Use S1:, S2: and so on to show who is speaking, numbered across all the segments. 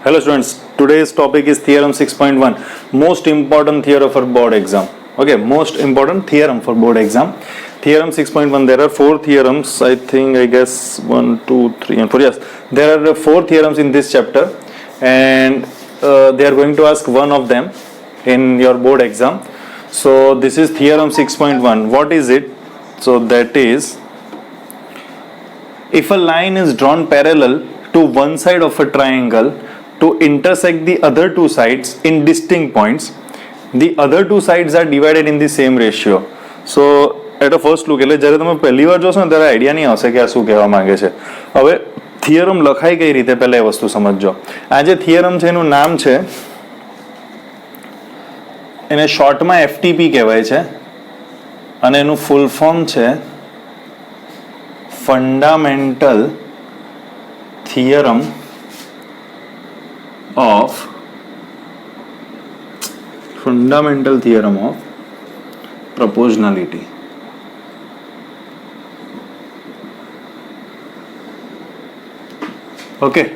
S1: Hello students, today's topic is theorem 6.1, most important theorem for board exam. Okay, most important theorem for board exam. Theorem 6.1, there are 4 theorems, I guess 1, 2, 3 and 4, yes. There are 4 theorems in this chapter and they are going to ask one of them in your board exam. So this is theorem 6.1. What is it? So that is, if a line is drawn parallel to one side of a triangle to intersect the other two sides in distinct points, the other two sides are divided in the same ratio. So at a first look, એટલે જ્યારે તમે પહેલી વાર જોશો ને ત્યારે idea નહીં આવશે કે આ શું કહેવા માંગે છે. હવે થિયરમ લખાય કઈ રીતે પહેલા એ વસ્તુ સમજજો. આ જે થિયરમ છે એનું નામ છે, એને શોર્ટમાં FTP કહેવાય છે અને એનું ફૂલ ફોર્મ છે fundamental theorem of proportionality. Okay,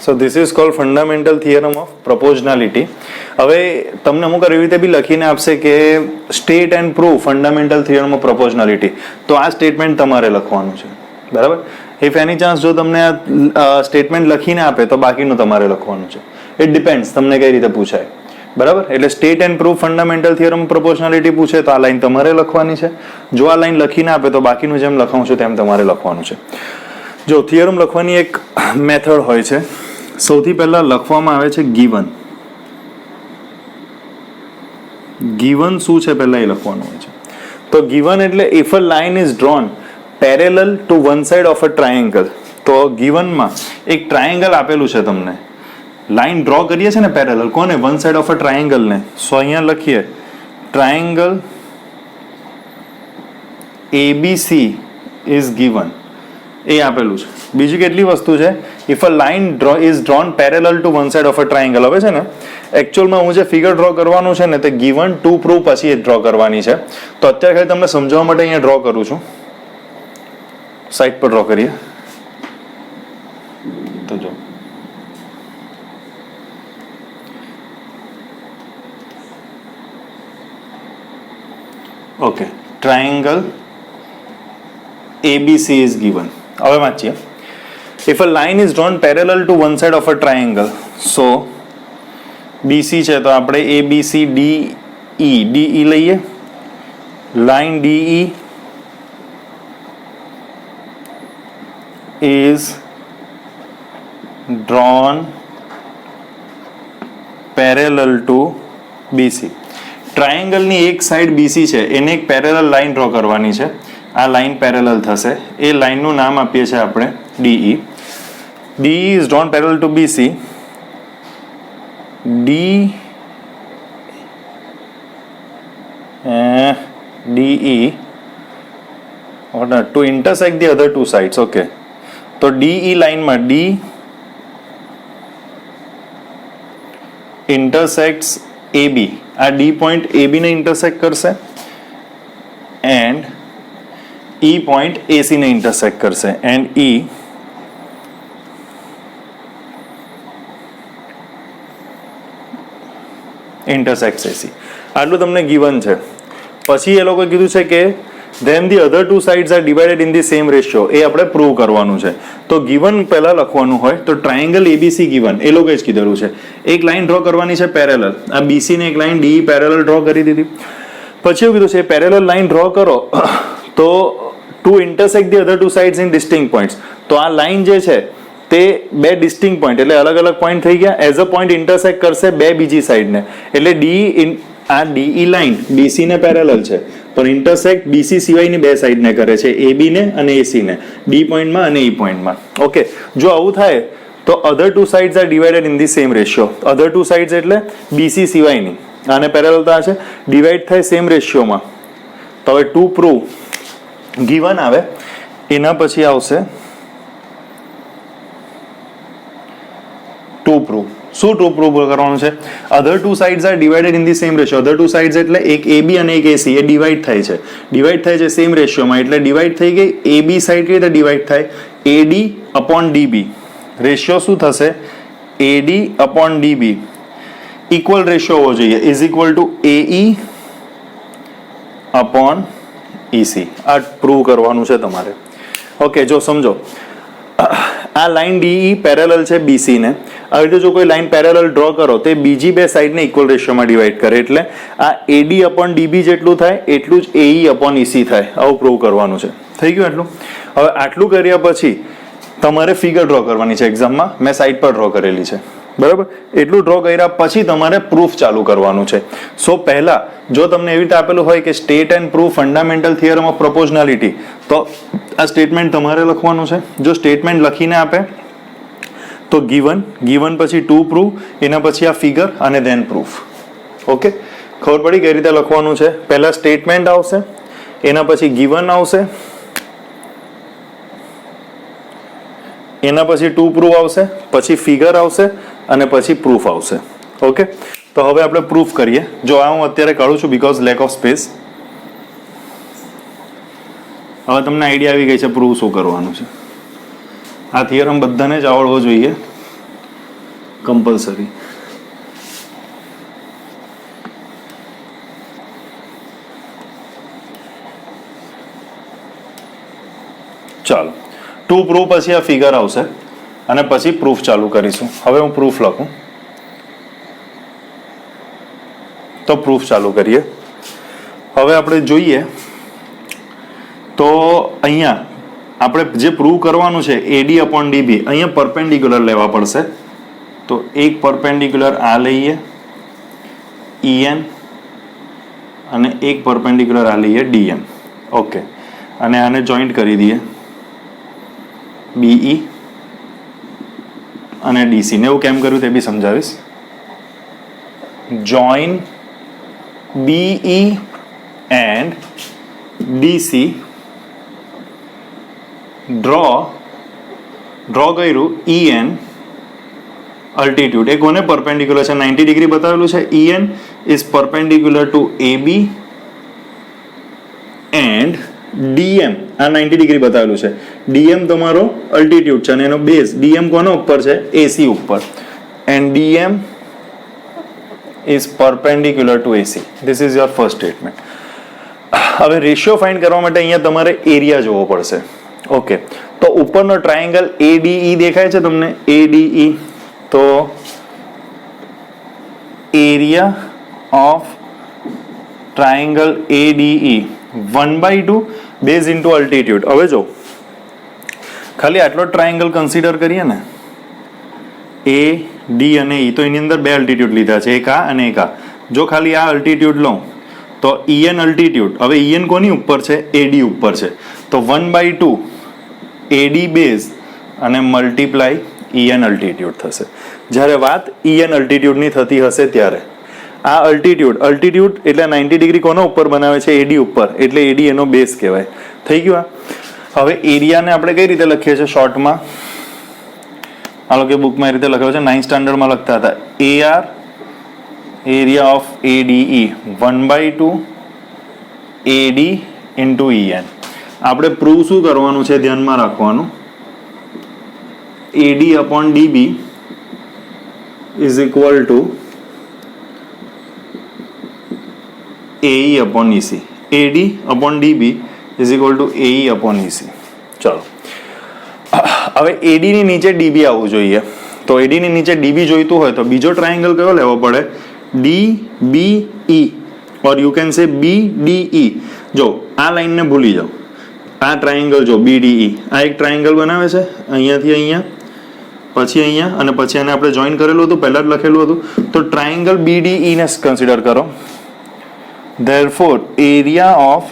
S1: so this is called fundamental theorem of proportionality. હવે તમને અમુક એવી રીતે બી લખીને આપશે કે state and prove fundamental theorem of proportionality, તો આ સ્ટેટમેન્ટ તમારે લખવાનું છે, બરાબર. ઇફ એની ચાન્સ જો તમને આ સ્ટેટમેન્ટ લખીને આપે તો બાકીનું તમારે લખવાનું છે. ઇટ ડિપેન્ડ્સ તમને કઈ રીતે પૂછાય, બરાબર. એટલે state and proof fundamental theorem proportionality પૂછે તો આ લાઈન તમારે લખવાની છે. જો આ લાઈન લખીને આપે તો બાકીનું જેમ લખાવું છું તેમ તમારે લખવાનું છે. જો થિયરમ લખવાની એક મેથડ હોય છે. સૌથી પહેલા લખવામાં આવે છે ગીવન. ગીવન શું છે પહેલા એ લખવાનું હોય છે. તો ગીવન એટલે if a line is drawn parallel to one side of a triangle. તો ગીવનમાં એક ટ્રાયેંગલ આપેલું છે તમને, લાઈન ડ્રો કરીએ છીએ ને પેરેલલ, કોને? One side of a triangle ને. સો અહીંયા લખીએ ટ્રાયેંગલ ABC ઇઝ ગીવન, એ આપેલું છે. બીજી કેટલી વસ્તુ છે? If a line is drawn parallel to one side of a triangle. હવે છે ને એકચ્યુઅલમાં હું જે ફિગર ડ્રો કરવાનું છે ને તે ગીવન ટુ પ્રૂવ પછી એ ડ્રો કરવાની છે. તો અત્યારે ખાલી તમને સમજાવવા માટે અહીંયા ડ્રો કરું છું. સાઈડ પર ડ્રો કરીએ તો જો okay, triangle ABC is given. હવે વાંચીએ. If a line is drawn parallel to one side of a triangle, so BC છે તો આપણે ABCDE DE લઈએ. Line DE is drawn parallel to BC. ટ્રાયેંગલની એક સાઈડ BC છે, એને એક પેરેલલ લાઈન ડ્રો કરવાની છે. આ લાઈન પેરેલલ થશે, એ લાઈનનું નામ આપીએ છીએ આપણે DE. DE is drawn parallel to BC. DE to intersect the other two sides. Okay, તો DE લાઈનમાં D intersects AB. આ D પોઈન્ટ AB ને ઇન્ટરસેક્ટ કરશે એન્ડ E પોઈન્ટ AC ને ઇન્ટરસેક્ટ કરશે એન્ડ E ઇન્ટરસેક્ટ્સ AC. આટલું તમને given છે. પછી એ લોકોએ કીધું છે કે then the other two sides are divided in the same ratio. એ આપણે પ્રૂવ કરવાનું છે. તો ગીવન પહેલા લખવાનું હોય તો ટ્રાયેંગલ ABC ગીવન, એ લોકોએ જ કીધેલું છે. એક લાઈન ડ્રો કરવાની છે પેરેલલ. આ BC ને એક લાઈન DE પેરેલલ ડ્રો કરી દીધી. પછી એવું કીધું છે પેરેલલ લાઈન ડ્રો કરો તો to intersect the other two sides in distinct points. તો આ લાઈન જે છે તે બે ડિસ્ટિંક્ટ પોઈન્ટ એટલે અલગ અલગ પોઈન્ટ થઈ ગયા. એઝ અ પોઈન્ટ ઇન્ટરસેક્ટ કરશે બે બીજી સાઈડને. એટલે આ DE લાઈન BC ને પેરેલલ છે પણ ઇન્ટરસેક્ટ BC સિવાયની બે સાઈડને કરે છે, AB ને અને AC ને, D પોઈન્ટમાં અને E પોઈન્ટમાં. ઓકે, જો આવું થાય તો other two sides are divided in the same ratio. Other two sides એટલે BC સિવાયની, આને પેરેલલ તો આ છે, ડિવાઈડ થાય સેમ રેશિયોમાં. તો હવે ટુ પ્રૂવ ગીવન આવે, એના પછી આવશે ટુ પ્રૂવ. શું ટુ પ્રૂવ કરવાનું છે? Other two sides are divided in the same ratio. Other two sides એટલે એક AB અને એક AC, એ ડિવાઈડ થાય છે. ડિવાઈડ થાય છે સેમ રેશિયોમાં, એટલે ડિવાઈડ થઈ ગઈ. AB સાઇડ કઈ રીતે ડિવાઈડ થાય? AD upon DB. રેશિયો શું થશે? AD upon DB equal ratio હોવો જોઈએ, is equal two AE upon EC. આ પ્રૂવ કરવાનું છે તમારે. ઓકે, જો સમજો આ લાઈન DE પેરેલલ છે BC ને. આવી રીતે જો કોઈ લાઈન પેરેલલ ડ્રો કરો તો બીજી બે સાઈડને ઇક્વલ રેશિયોમાં ડિવાઈડ કરે, એટલે આ AD upon DB જેટલું થાય એટલું જ AE upon EC થાય. આવું પ્રૂવ કરવાનું છે. થઈ ગયું આટલું? હવે આટલું કર્યા પછી તમારે ફિગર ડ્રો કરવાની છે એક્ઝામમાં. મેં સાઈડ પર ડ્રો કરેલી છે, બરાબર? એટલું ડ્રો કર્યા પછી તમારે પ્રૂફ ચાલુ કરવાનું છે. સો પહેલા જો તમને એવી રીતે આપેલું હોય કે state and proof fundamental theorem of proportionality, તો આ સ્ટેટમેન્ટ તમારે લખવાનું છે. જો સ્ટેટમેન્ટ લખીને આપે તો ગિવન પછી ટુ પ્રૂવ, એના પછી આ ફિગર અને ધેન પ્રૂફ. ઓકે, ખબર પડી કઈ રીતે લખવાનું છે? પહેલા સ્ટેટમેન્ટ આવશે, એના પછી ગિવન આવશે, એના પછી ટુ પ્રૂફ આવશે, પછી ફિગર આવશે અને પછી પ્રૂફ આવશે. ઓકે, તો હવે આપણે પ્રૂફ કરીએ. જો આ હું અત્યારે કાઢું છું બીકોઝ લેક ઓફ સ્પેસ. હવે તમને આઈડિયા આવી ગઈ છે પ્રૂફ શું કરવાનું છે. આ થિયરમ બધાને જ આવડવો જોઈએ, કમ્પલસરી. ચાલો, ટુ પ્રૂફ પછી આ ફિગર આવશે અને પછી પ્રૂફ ચાલુ કરીશું. હવે હું પ્રૂફ લખું તો પ્રૂફ ચાલુ કરીએ. હવે આપણે જોઈએ તો અહીંયા આપણે જે પ્રૂવ કરવાનું છે AD upon DB, અહીંયા પરપેન્ડિક્યુલર લેવા પડશે. તો એક પરપેન્ડિક્યુલર આ લઈએ EN અને એક પરપેન્ડિક્યુલર આ લઈએ DM. ઓકે, અને આને જોઈન્ટ કરી દઈએ BE અને DC ને. એવું કેમ કર્યું તે બી સમજાવીશ. Join BE and DC, draw કર્યું EN અલ્ટિટ્યુડ. એ કોને પરપેન્ડિક્યુલર છે? 90 ડિગ્રી બતાવેલું છે. EN is perpendicular to AB and DM આ 90 ડિગ્રી બતાવેલું છે. DM તમારો અલ્ટિટ્યુડ છે અને એનો બેઝ DM કોના ઉપર છે? AC ઉપર. And DM is perpendicular to AC. This is your first statement. હવે રેશિયો ફાઇન્ડ કરવા માટે અહીંયા તમારે એરિયા જોવો પડશે. ઓકે, તો ઉપરનો ટ્રાયેંગલ ADE દેખાય છે તમને? ADE, તો area of triangle ADE 1/2 base into altitude. હવે જો ખાલી આટલો ટ્રાયેંગલ કન્સિડર કરીએ ને, A, D અને E, તો એની અંદર બે અલ્ટિટ્યુડ લીધા છે, એક આ અને એક આ. જો ખાલી આ અલ્ટિટ્યુડ લઉં તો EN અલ્ટિટ્યુડ, હવે EN કોની ઉપર છે? AD ઉપર છે. તો 1/2 AD બેઝ અને મલ્ટીપ્લાય EN અલ્ટિટ્યુડ થશે. જ્યારે વાત EN અલ્ટિટ્યુડની થતી હશે ત્યારે આ અલ્ટિટ્યુડ એટલે 90 ડિગ્રી કોના ઉપર બનાવે છે? AD ઉપર, એટલે AD એનો બેઝ કહેવાય. થઈ ગયું? હવે એરિયાને આપણે કઈ રીતે લખીએ છીએ શોર્ટમાં? આ લોકો બુકમાં એ રીતે લખાયું છે, 9th સ્ટાન્ડર્ડમાં લખતા હતા. AR area of ADE 1/2 AD into EN. આપણે પ્રૂવ શું કરવાનું છે ધ્યાનમાં રાખવાનું. AD upon DB is equal to AE upon EC. AD upon DB is equal to AE upon EC. ચાલો, હવે AD ની નીચે DB આવવું જોઈએ. તો AD ની નીચે DB જોઈતું હોય તો બીજો ટ્રાયેંગલ કયો લેવો પડે? DBE, or you can say BDE. જો આ લાઈનને ભૂલી જાઓ, આ ટ્રાયેંગલ જો BDE, આ એક ટ્રાયેંગલ બનાવે છે અહીંયાથી અહીંયા, પછી અહીંયા અને પછી આને આપણે જોઈન કરેલું હતું, પહેલા જ લખેલું હતું. તો ટ્રાયેંગલ BDE ને કન્સિડર કરો. Therefore area of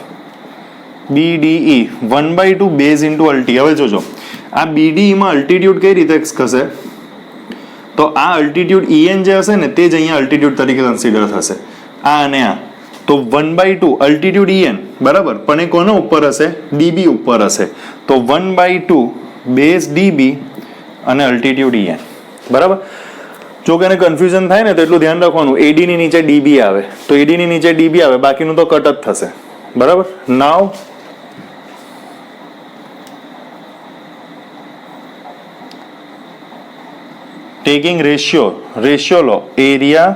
S1: BDE 1/2 base into altitude. હવે જોજો આ BDE માં અલ્ટિટ્યુડ કઈ રીતે થશે? તો આ અલ્ટિટ્યુડ EN જે હશે ને તે જ અહીંયા અલ્ટિટ્યુડ તરીકે કન્સિડર થશે, આ અને આ. તો 1/2 અલ્ટિટ્યુડ EN બરાબર, પણ એ કોના ઉપર હશે? DB ઉપર હશે. તો 1/2 બેઝ DB અને અલ્ટિટ્યુડ EN. બરાબર? જો કે એને કન્ફ્યુઝન થાય ને તો એટલું ધ્યાન રાખવાનું, AD ની નીચે DB આવે તો AD ની નીચે DB આવે, બાકીનું તો કટ જ થશે. બરાબર? નાવ ટેકિંગ રેશિયો લો area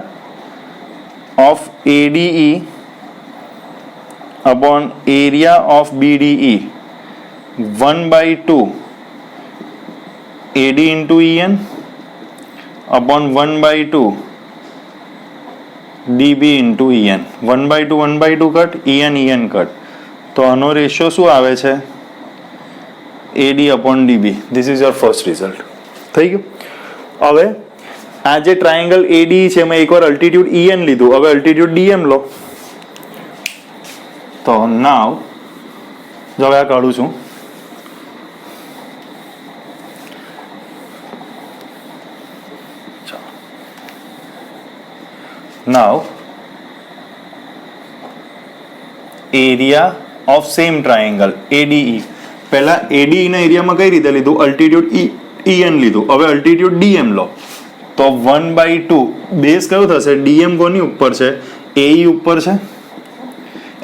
S1: of ADE upon area of BDE 1/2 AD into EN upon 1/2 DB into EN 1/2 cut EN cut તો આનો રેશિયો શું આવે છે AD upon DB. This is your first result. થઈ ગયું. હવે આ જે ટ્રાયેંગલ ADE છે એમાં એકવાર અલ્ટિટ્યુડ EN લીધું, હવે અલ્ટિટ્યુડ DM લો. તો નાવ જો હવે આ કાઢું છું. Now area of same triangle ADE. પહેલા ADE ના એરિયામાં કઈ રીતે લીધું? અલ્ટિટ્યુડ EN લીધું. હવે અલ્ટિટ્યુડ DM લો તો 1/2 બેઝ કયો થશે? DM કોની ઉપર છે? AE ઉપર છે.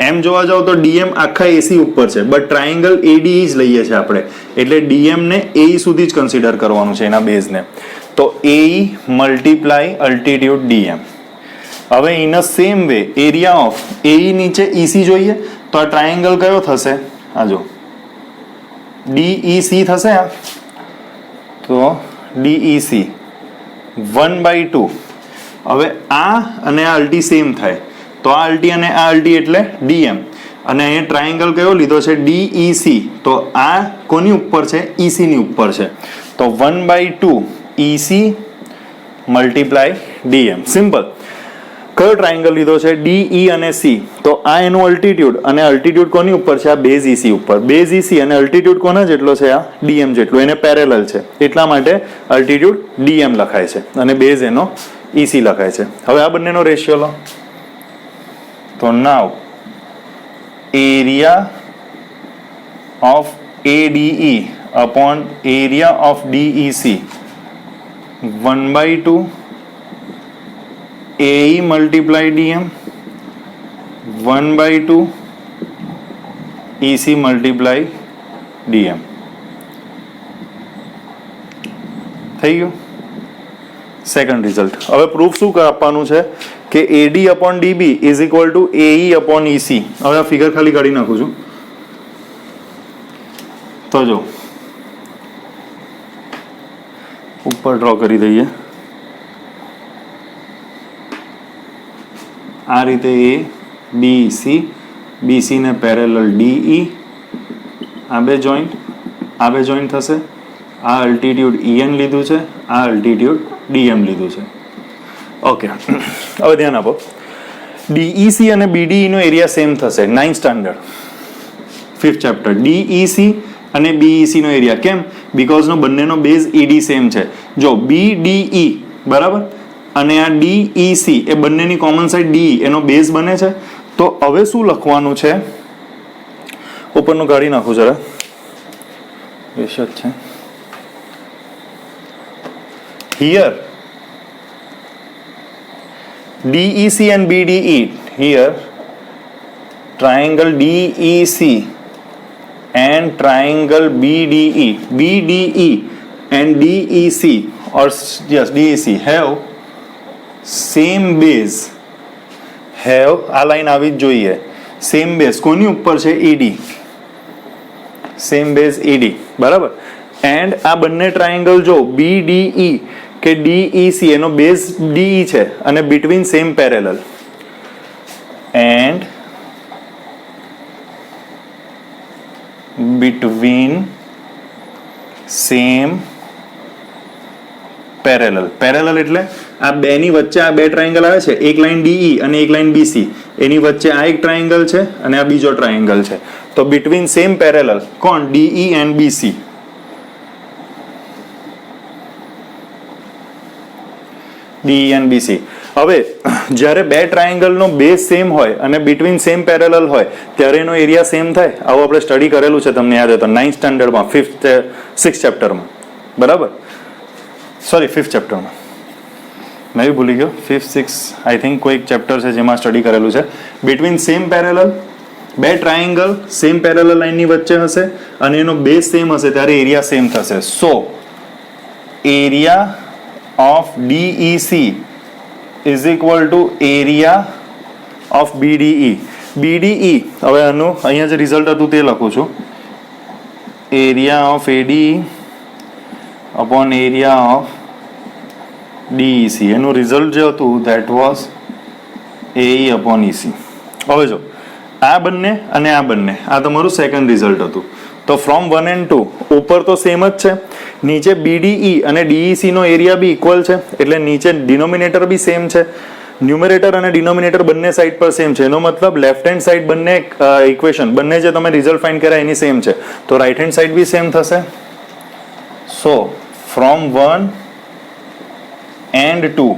S1: એમ જોવા જાવ તો DM આખા AC ઉપર છે, બટ ટ્રાયેંગલ ADE જ લઈએ છે આપણે, એટલે DM ને AE સુધી જ કન્સિડર કરવાનું છે એના બેઝને. તો AE મલ્ટીપ્લાય અલ્ટિટ્યુડ DM. હવે in a same way area of AE નીચે EC જોઈએ તો આ ટ્રાયેંગલ કયો થશે? આ જો DEC થશે. આ તો DEC 1/2. હવે આ અને આ અલ્ટી સેમ થાય તો આ અલ્ટી અને આ અલ્ટી એટલે DM, અને અહીંયા ટ્રાયેંગલ કયો લીધો છે? DEC. તો આ કોની ઉપર છે? EC ની ઉપર છે. તો 1/2 EC મલ્ટીપ્લાય DM. સિમ્પલ. કયો ટ્રાયેંગલ લીધો છે? DE અને C. તો આ એનું અલ્ટિટ્યુડ, અને અલ્ટિટ્યુડ કોની ઉપર છે? આ બેઝ EC ઉપર. બેઝ EC અને અલ્ટિટ્યુડ કોના જેટલો છે? આ DM જેટલો. એને પેરેલલ છે એટલા માટે અલ્ટિટ્યુડ DM લખાય છે અને બેઝ એનો EC લખાય છે. હવે આ બંનેનો રેશિયો લો તો now area of ADE upon area of DEC 1/2 AE multiply DM 1/2 EC multiply DM. થઈ ગયું. Second result. હવે પ્રૂફ શું આપવાનું છે કે AD upon DB is equal to AE upon EC. હવે આ ફિગર ખાલી કાઢી નાખું છું. તો જો ઉપર ડ્રો કરી દઈએ. આ રીતે ABC, BC ને પેરેલલ DE, આ બે જોઈન્ટ થશે. આ અલ્ટિટ્યુડ EN લીધું છે, આ અલ્ટિટ્યુડ DM લીધું છે. ઓકે, હવે ધ્યાન આપો. DEC અને BDE નો એરિયા સેમ થશે. 9th standard 5th chapter. DEC અને BEC નો એરિયા કેમ? બીકોઝ નો બંનેનો બેઝ ED સેમ છે. જો BDE બરાબર અને આ DEC એ બંનેની કોમન સાઈડ DE એનો બેઝ બને છે. તો હવે શું લખવાનું છે? ઉપરનું કાઢી નાખું જરા, રેશિયો છે. Here DEC and BDE, here triangle DEC and triangle BDE and DEC, or yes DEC have same base. have આ લાઈન આવી જ જોઈએ. સેમ બેઝ કોની ઉપર છે? ED. સેમ બેઝ ED બરાબર. એન્ડ આ બંને ટ્રાયેંગલ જો BDE કે DEC એનો બેઝ DE છે અને between same parallel. And between same parallel. Parallel એટલે આ બેની વચ્ચે આ બે ટ્રાયેંગલ આવે છે, એક લાઈન DE અને એક લાઈન BC, એની વચ્ચે આ એક ટ્રાયેંગલ છે અને આ બીજો ટ્રાયેંગલ છે. તો બિટવીન સેમ પેરેલલ કોણ? DE and BC. DE and BC. હવે જ્યારે બે ટ્રાયેંગલનો બેઝ સેમ હોય અને બિટવીન સેમ પેરેલલ હોય ત્યારે એનો એરિયા સેમ થાય. આવું આપણે સ્ટડી કરેલું છે, તમને યાદ હોય તો 9th સ્ટાન્ડર્ડમાં 6th ચેપ્ટરમાં બરાબર. સોરી 5th ચેપ્ટરમાં, મેં બી ભૂલી ગયો. 5th 6 આઈ થિંક કોઈક ચેપ્ટર છે જેમાં સ્ટડી કરેલું છે. બિટવીન સેમ પેરેલલ, બે ટ્રાયેંગલ સેમ પેરેલલ લાઈનની વચ્ચે હશે અને એનો બેઝ સેમ હશે ત્યારે એરિયા સેમ થશે. So area of DEC is equal to area of BDE. BDE હવે આનું અહીંયા જે રિઝલ્ટ હતું તે લખું છું, area of ADE upon area of DEC. એનું રિઝલ્ટ જે હતું that was AE upon EC. હવે જો આ બંને અને આ બંને, આ તમારું સેકન્ડ રિઝલ્ટ હતું. તો ફ્રોમ 1 and 2 ઉપર તો સેમ જ છે, નીચે BDE અને DEC નો એરિયા બી ઇક્વલ છે, એટલે નીચે ડિનોમિનેટર બી સેમ છે, ન્યુમરેટર અને ડિનોમિનેટર બંને સાઈડ પર સેમ છે. એનો મતલબ લેફ્ટ હેન્ડ સાઈડ બંને ઇક્વેશન, બંને જે તમે રિઝલ્ટ ફાઇન્ડ કર્યા એની સેમ છે, તો રાઈટ હેન્ડ સાઈડ બી સેમ થશે. So from 1 and 2,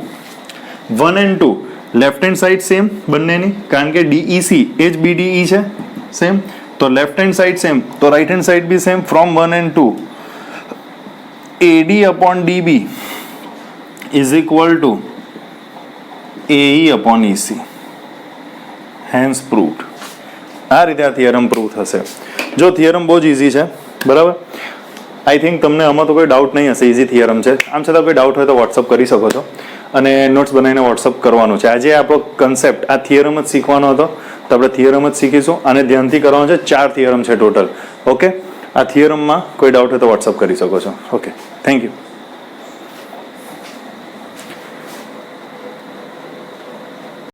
S1: 1 and 2 left hand side same બંનેની, કારણ કે DEC એ જ BDE છે સેમ, તો લેફ્ટ હેન્ડ સાઈડ સેમ, તો રાઈટ હેન્ડ સાઈડ બી same. From 1 and 2 AD upon DB is equal to AE upon EC. Hence proved. આ રીતે આ થિયરમ પ્રૂવ થશે. જો થિયરમ બહુ જ ઇઝી છે, બરાબર. આઈ થિંક તમને આમાં તો કોઈ ડાઉટ નહીં હશે, ઇઝી થિયરમ છે. આમ છતાં કોઈ ડાઉટ હોય તો વોટ્સઅપ કરી શકો છો, અને નોટ્સ બનાવીને વોટ્સઅપ કરવાનું છે. આજે આપણો કન્સેપ્ટ આ થિયરમ જ શીખવાનો હતો, તો આપણે થિયરમ જ શીખીશું, અને ધ્યાનથી કરવાનું છે. 4 થિયરમ છે ટોટલ. ઓકે, આ થિયરમમાં કોઈ ડાઉટ હોય તો વોટ્સઅપ કરી શકો છો. Okay, thank you.